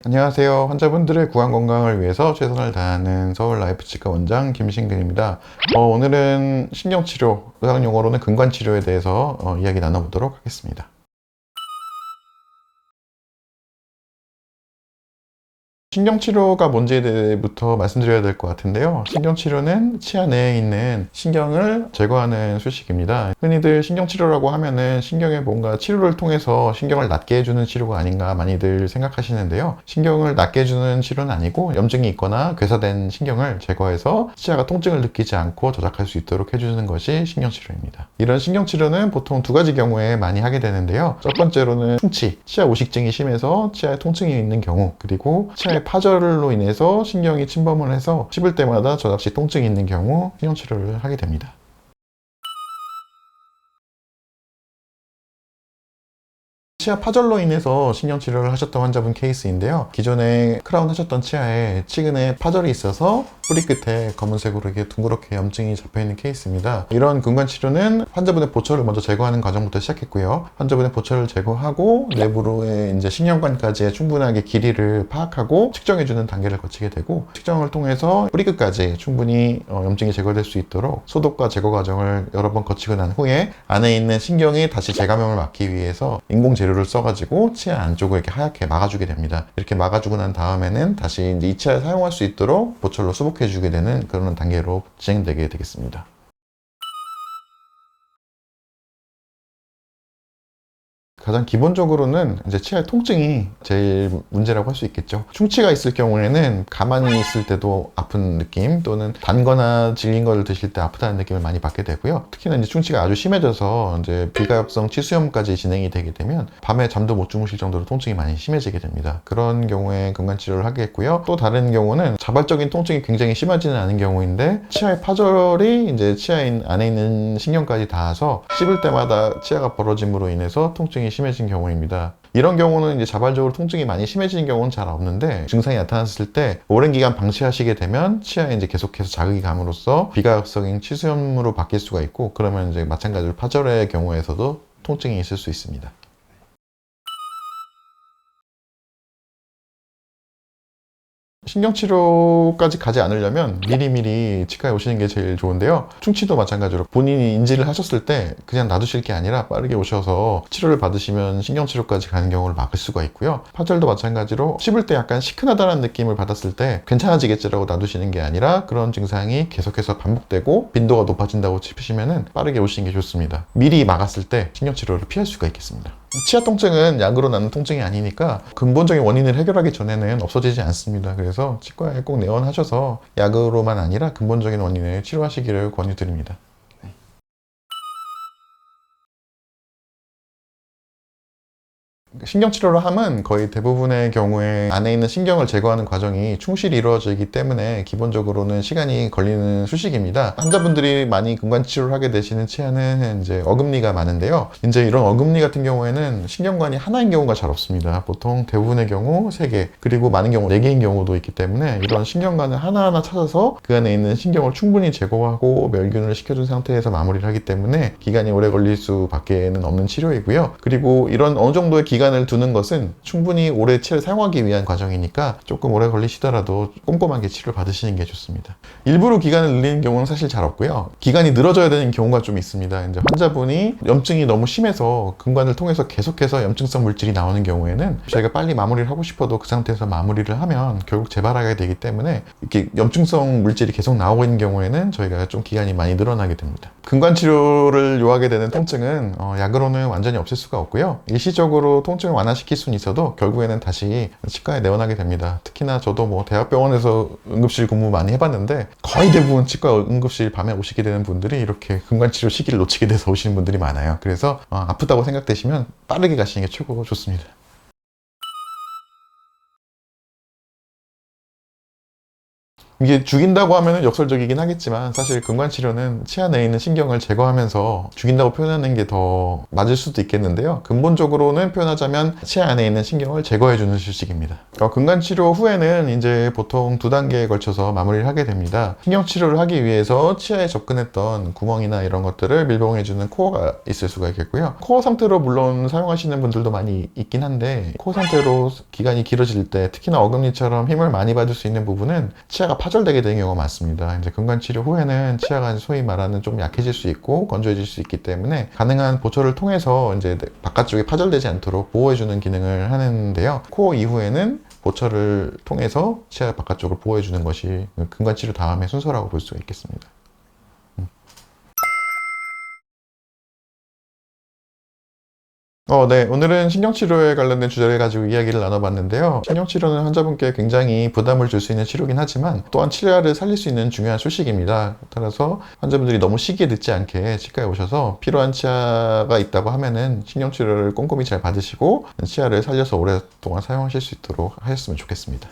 안녕하세요. 환자분들의 구강 건강을 위해서 최선을 다하는 서울 라이프치과 원장 김신근입니다. 오늘은 신경치료, 의학 용어로는 근관치료에 대해서 이야기 나눠보도록 하겠습니다. 신경치료가 뭔지에 대해부터 말씀드려야 될 것 같은데요. 신경치료는 치아 내에 있는 신경을 제거하는 수식입니다. 흔히들 신경치료라고 하면은 신경에 뭔가 치료를 통해서 신경을 낫게 해주는 치료가 아닌가 많이들 생각하시는데요. 신경을 낫게 해주는 치료는 아니고 염증이 있거나 괴사된 신경을 제거해서 치아가 통증을 느끼지 않고 저작할 수 있도록 해주는 것이 신경치료입니다. 이런 신경치료는 보통 두 가지 경우에 많이 하게 되는데요. 첫 번째로는 충치, 치아 오식증이 심해서 치아에 통증이 있는 경우, 그리고 치아의 파절로 인해서 신경이 침범을 해서 씹을 때마다 저작시 통증이 있는 경우 신경치료를 하게 됩니다. 치아 파절로 인해서 신경치료를 하셨던 환자분 케이스인데요. 기존에 크라운 하셨던 치아에 치근에 파절이 있어서 뿌리 끝에 검은색으로 이렇게 둥그렇게 염증이 잡혀있는 케이스입니다. 이런 근관치료는 환자분의 보철을 먼저 제거하는 과정부터 시작했고요. 환자분의 보철을 제거하고 내부로의 이제 신경관까지의 충분하게 길이를 파악하고 측정해주는 단계를 거치게 되고, 측정을 통해서 뿌리 끝까지 충분히 염증이 제거될 수 있도록 소독과 제거 과정을 여러 번 거치고 난 후에 안에 있는 신경이 다시 재감염을 막기 위해서 인공 재료를 써가지고 치아 안쪽을 이렇게 하얗게 막아주게 됩니다. 이렇게 막아주고 난 다음에는 다시 이제 이 치아에 사용할 수 있도록 보철로 수복해주게 되는 그런 단계로 진행되게 되겠습니다. 가장 기본적으로는 이제 치아의 통증이 제일 문제라고 할 수 있겠죠. 충치가 있을 경우에는 가만히 있을 때도 아픈 느낌, 또는 단거나 질긴 걸 드실 때 아프다는 느낌을 많이 받게 되고요. 특히나 이제 충치가 아주 심해져서 이제 비가역성 치수염까지 진행이 되게 되면 밤에 잠도 못 주무실 정도로 통증이 많이 심해지게 됩니다. 그런 경우에 근관치료를 하겠고요. 또 다른 경우는 자발적인 통증이 굉장히 심하지는 않은 경우인데 치아의 파절이 이제 치아 안에 있는 신경까지 닿아서 씹을 때마다 치아가 벌어짐으로 인해서 통증이 심해진 경우입니다. 이런 경우는 이제 자발적으로 통증이 많이 심해지는 경우는 잘 없는데, 증상이 나타났을 때 오랜 기간 방치하시게 되면 치아에 이제 계속해서 자극이 감으로써 비가역성인 치수염으로 바뀔 수가 있고, 그러면 이제 마찬가지로 파절의 경우에서도 통증이 있을 수 있습니다. 신경치료까지 가지 않으려면 미리미리 치과에 오시는 게 제일 좋은데요. 충치도 마찬가지로 본인이 인지를 하셨을 때 그냥 놔두실 게 아니라 빠르게 오셔서 치료를 받으시면 신경치료까지 가는 경우를 막을 수가 있고요. 파절도 마찬가지로 씹을 때 약간 시큰하다는 느낌을 받았을 때 괜찮아지겠지라고 놔두시는 게 아니라, 그런 증상이 계속해서 반복되고 빈도가 높아진다고 싶으시면 빠르게 오시는 게 좋습니다. 미리 막았을 때 신경치료를 피할 수가 있겠습니다. 치아 통증은 약으로 나는 통증이 아니니까 근본적인 원인을 해결하기 전에는 없어지지 않습니다. 그래서 치과에 꼭 내원하셔서 약으로만 아니라 근본적인 원인을 치료하시기를 권유드립니다. 신경치료를 하면 거의 대부분의 경우에 안에 있는 신경을 제거하는 과정이 충실히 이루어지기 때문에 기본적으로는 시간이 걸리는 수식입니다. 환자분들이 많이 근관치료를 하게 되시는 치아는 이제 어금니가 많은데요. 이제 이런 어금니 같은 경우에는 신경관이 하나인 경우가 잘 없습니다. 보통 대부분의 경우 3개, 그리고 많은 경우 4개인 경우도 있기 때문에 이런 신경관을 하나하나 찾아서 그 안에 있는 신경을 충분히 제거하고 멸균을 시켜준 상태에서 마무리를 하기 때문에 기간이 오래 걸릴 수밖에는 없는 치료이고요. 그리고 이런 어느 정도의 기간을 두는 것은 충분히 오래 치료를 사용하기 위한 과정이니까 조금 오래 걸리시더라도 꼼꼼하게 치료를 받으시는 게 좋습니다. 일부러 기간을 늘리는 경우는 사실 잘 없고요. 기간이 늘어져야 되는 경우가 좀 있습니다. 이제 환자분이 염증이 너무 심해서 근관을 통해서 계속해서 염증성 물질이 나오는 경우에는 저희가 빨리 마무리를 하고 싶어도 그 상태에서 마무리를 하면 결국 재발하게 되기 때문에, 이렇게 염증성 물질이 계속 나오고 있는 경우에는 저희가 좀 기간이 많이 늘어나게 됩니다. 근관 치료를 요하게 되는 통증은 약으로는 완전히 없앨 수가 없고요. 일시적으로 통증을 완화시킬 수는 있어도 결국에는 다시 치과에 내원하게 됩니다. 특히나 저도 뭐 대학병원에서 응급실 근무 많이 해봤는데 거의 대부분 치과 응급실 밤에 오시게 되는 분들이 이렇게 근관치료 시기를 놓치게 돼서 오시는 분들이 많아요. 그래서 아프다고 생각되시면 빠르게 가시는 게 최고 좋습니다. 이게 죽인다고 하면 역설적이긴 하겠지만 사실 근관치료는 치아 내에 있는 신경을 제거하면서 죽인다고 표현하는 게 더 맞을 수도 있겠는데요. 근본적으로는 표현하자면 치아 안에 있는 신경을 제거해주는 수식입니다. 근관치료 후에는 이제 보통 2단계에 걸쳐서 마무리를 하게 됩니다. 신경치료를 하기 위해서 치아에 접근했던 구멍이나 이런 것들을 밀봉해주는 코어가 있을 수가 있겠고요. 코어 상태로 물론 사용하시는 분들도 많이 있긴 한데 코어 상태로 기간이 길어질 때 특히나 어금니처럼 힘을 많이 받을 수 있는 부분은 치아가 파절되게 되는 경우가 많습니다. 이제 근관치료 후에는 치아가 소위 말하는 좀 약해질 수 있고 건조해질 수 있기 때문에 가능한 보초를 통해서 이제 바깥쪽에 파절되지 않도록 보호해주는 기능을 하는데요. 코어 이후에는 보초를 통해서 치아 바깥쪽을 보호해주는 것이 근관치료 다음의 순서라고 볼 수가 있겠습니다. 네. 오늘은 신경치료에 관련된 주제를 가지고 이야기를 나눠봤는데요. 신경치료는 환자분께 굉장히 부담을 줄 수 있는 치료긴 하지만 또한 치아를 살릴 수 있는 중요한 수식입니다. 따라서 환자분들이 너무 시기에 늦지 않게 치과에 오셔서 필요한 치아가 있다고 하면은 신경치료를 꼼꼼히 잘 받으시고 치아를 살려서 오랫동안 사용하실 수 있도록 하셨으면 좋겠습니다.